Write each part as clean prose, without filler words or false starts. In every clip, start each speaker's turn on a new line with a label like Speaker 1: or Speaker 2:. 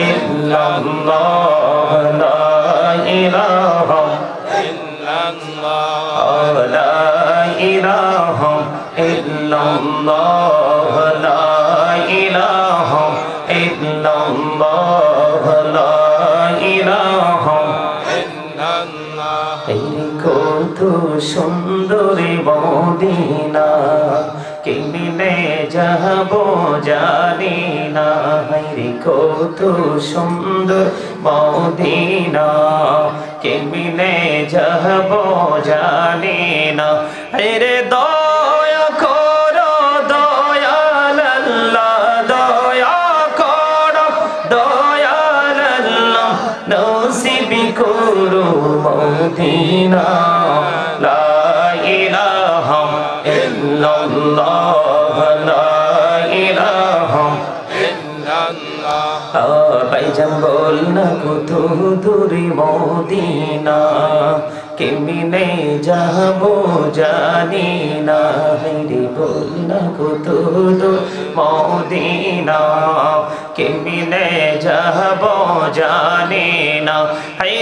Speaker 1: illallah la ilaha illallah la ilaha illallah la ilaha illallah la ilaha illallah এই কত সুন্দর Medina কেমনে যাব জানি না রে কত সুন্দর মদিনা কেমনে যাব জানি না রে দয়া করো দয়াল আল্লাহ দয়া করো দয়াল আল্লাহ নসিব করো মদিনা লা ইলাহা ইল্লাল্লাহ লা ইলাহা ইল্লাল্লাহ ভাইজান বল না কত দূরে মদিনা কেমনে যাব জানি না রে বল না কত দূর মদিনা কেমনে যাব জানি না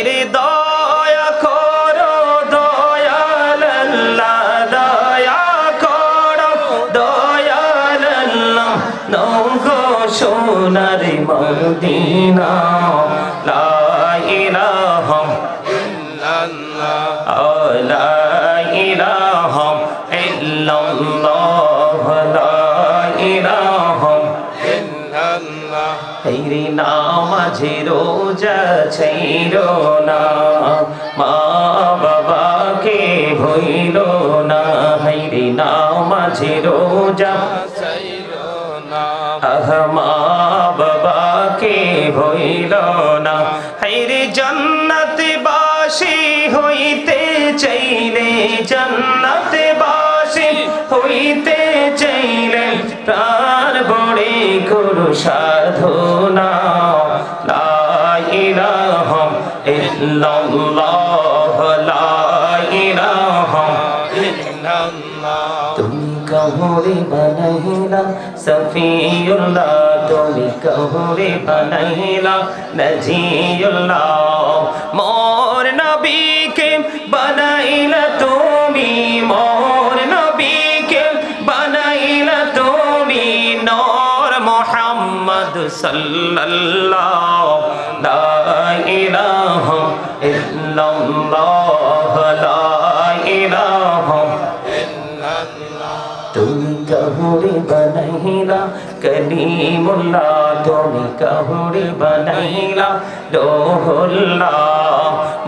Speaker 1: রে দয়া করো দয়াল আল্লাহ দয়া করো দয়াল আল্লাহ নগো সোনার মদিনা লা ইলাহা ইল্লাল্লাহ লা ইলাহা ইল্লাল্লাহ লা ইলাহা ইল্লাল্লাহ তেরি নামাজে রোজা ছাইরো না মা বাবাকে ভুইলো না হেরি নামাজে রোজা ছাইরো না মা বাবাকে ভুইলো না হেরি জান্নাত বাসী হইতে চাইলে জান্নাত বাসী হইতে চাইলে প্রাণ বড়ে করো সাধনা লা ইলাহা ইল্লাল্লাহ লা ইলাহা ইল্লাল্লাহ তুমি কাহরে বানাইলা সফিউল্লাহ তুমি কাহরে বানাইলা নজিউল্লাহ মোর নবীকে বানাইলা তুমি মোর নবীকে বানাইলা তুমি নূর মুহাম্মদ সাল্লাল্লাহ লা ইলাহা ইল্লাল্লাহ লা ইলাহা ইল্লাল্লাহ তুমি কাহরে বানাইলা কলিমুল্লাহ তুমি কাহরে বানাইলা রূহুল্লাহ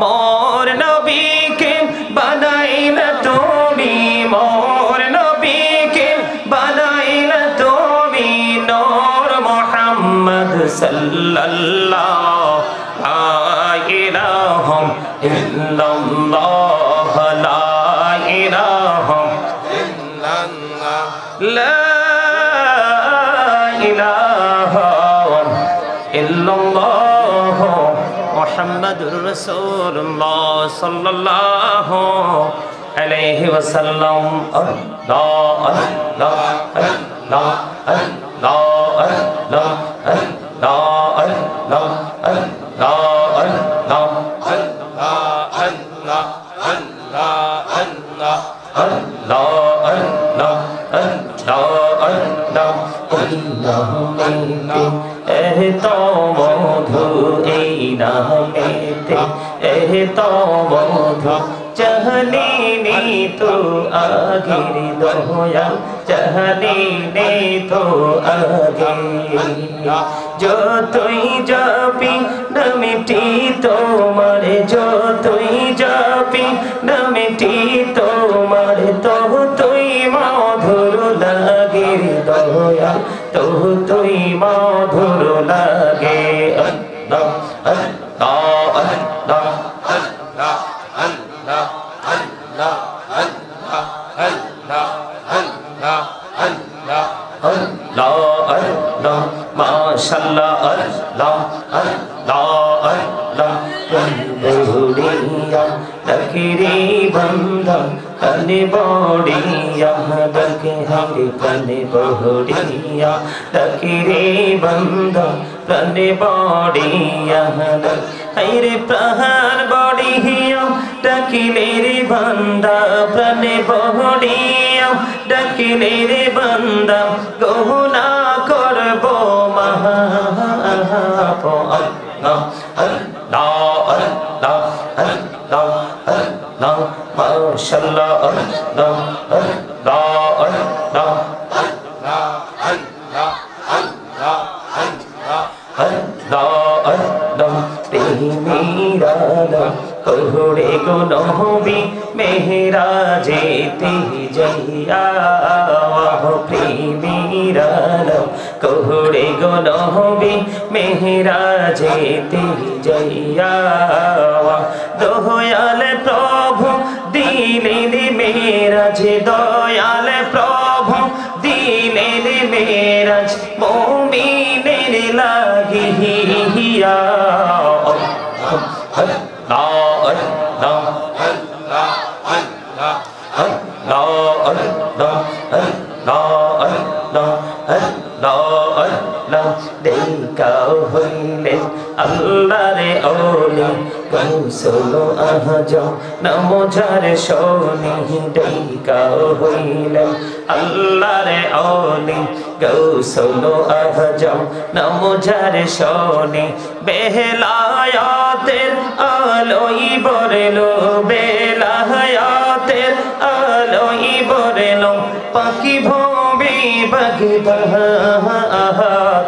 Speaker 1: মোর নবীকে বানাইলা তুমি মোর নবীকে বানাইলা তুমি নূর মুহাম্মদ সাল্লাল্লাহ লা ইলাহা ইল্লাল্লাহ লা ইলাহা ইল্লাল্লাহ লা ইলাহা ইল্লাল্লাহ মুহাম্মাদুর রাসূলুল্লাহ সাল্লাল্লাহু আলাইহি ওয়াসাল্লাম আল্লাহ আল্লাহ আল্লাহ আল্লাহ আল্লাহ আল্লাহ আল্লাহ আল্লাহ আল্লাহ আল্লাহ আল্লাহ আল্লাহ আল্লাহ আল্লাহ তো মধু এই নামেতে তো মধু চাহনি নি তো আগির দয়া চাহনি নি তো আগে যতই যাবি নামটি তোমার যতই যাবি নামটি তোমার তবু তুই মধুর লাগে দয়া তবু তুই মধুর লাগে আল্লাহ আল্লাহ আল্লাহ আল্লাহ আল্লাহ আল্লাহ আল্লাহ আল্লাহ আল্লাহ আল্লাহ আল্লাহ আল্লাহ মাশাআল্লাহ আল্লাহ আল্লাহ আল্লাহ বন্ধুরিয়া লকিরি বন্ধন প্রাণে বড়িয়া ডাকে হারে প্রাণে বড়িয়া ডাকে রে বান্দা প্রাণে বড়িয়া হাইরে প্রাণ বড়িয়া ডাকিলে রে বান্দা প্রাণে বড়িয়া ডাকিলে রে বান্দা গহনা করব মহা আল্লাহ আল্লাহ আল্লাহ আল্লাহ আল্লাহ মাশাআল্লাহ আল্লাহ আল্লাহ আল্লাহ কহুড়ে গো নহবি মেহরা যেতে যাইয়া প্রেমীরা কহুড়ে গো নহবি মেহরা যেতে যাইয়া দয়াল প্রভু দিলেন মেরাজ দয়াল প্রভু দিলেন মেরাজ মুমিনের লাগিয়া হইলেন আল্লাহরে ওলি কৌশল আজম নমজার শোনি ডেকা হইলেন আল্লাহরে ওলি কৌশল আজম নমজার শোনি বেলায়াতের আলোই বরলো বেলায়াতের আলোই বরলো পাখি ভবে বগবা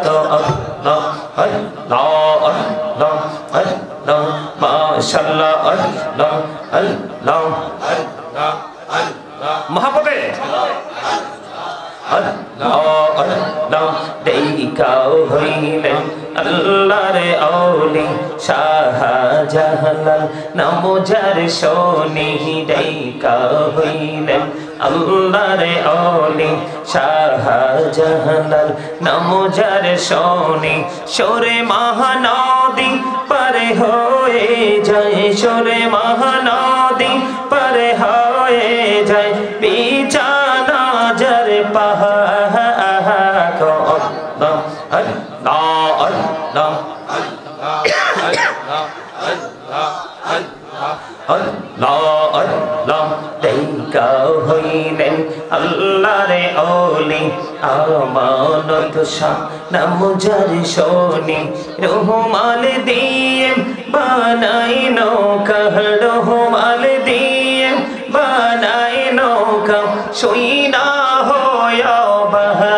Speaker 1: তো আল্লাহ আল্লাহ আল্লাহ আল্লাহ মাশাআল্লাহ আল্লাহ আল্লাহ আল্লাহ আল্লাহ মহাপতে আল্লাহ আল্লাহ দেইকা হইলেন আল্লাহরে ওলি শাহজালাল নমজার শোনি দেইকা হইলেন আল্লাহরে ওলি শাহজালাল নমজার শোনি সরে মহানদী পারে হয়ে যায় সরে মহানদী পারে হয়ে যায় বিছানা জর পাহাড় আল্লাহ আল্লাহ আল্লাহ আল্লাহ আল্লাহ দেইকা হইলেন আল্লাহরে ওলি আমানত শাহ নমজার শোনি রহমাল দিয়ে বানাই নৌকা রহমাল দিয়ে বানাই নৌকা শুইনা হয়া বাহা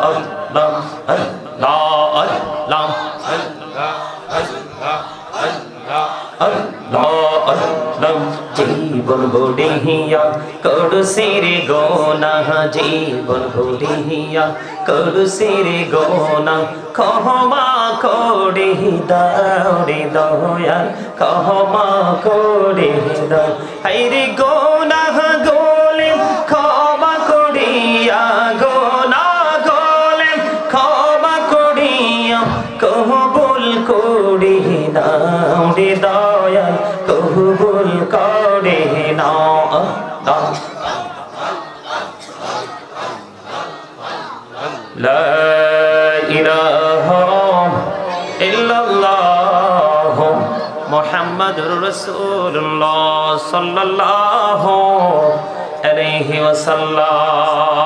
Speaker 1: আল্লাহ আল্লাহ আল্লাহ আল্লাহ আল্লাহ জীবন বড়িয়া করুসির গোনা জীবন বড়িয়া করুসির গোনা ক্ষমা করে দাও রে দয়াল ক্ষমা করে দাও হাইরে গোনা গোলে ক্ষমা করিয়া গোনা গোলে ক্ষমা করিয়া কবুল করে নাও রে দয়াল কবুল করে নাও লা ইলাহা ইল্লাল্লাহ মুহাম্মাদুর রাসূলুল্লাহ সাল্লাল্লাহু আলাইহি ওয়াসাল্লাম।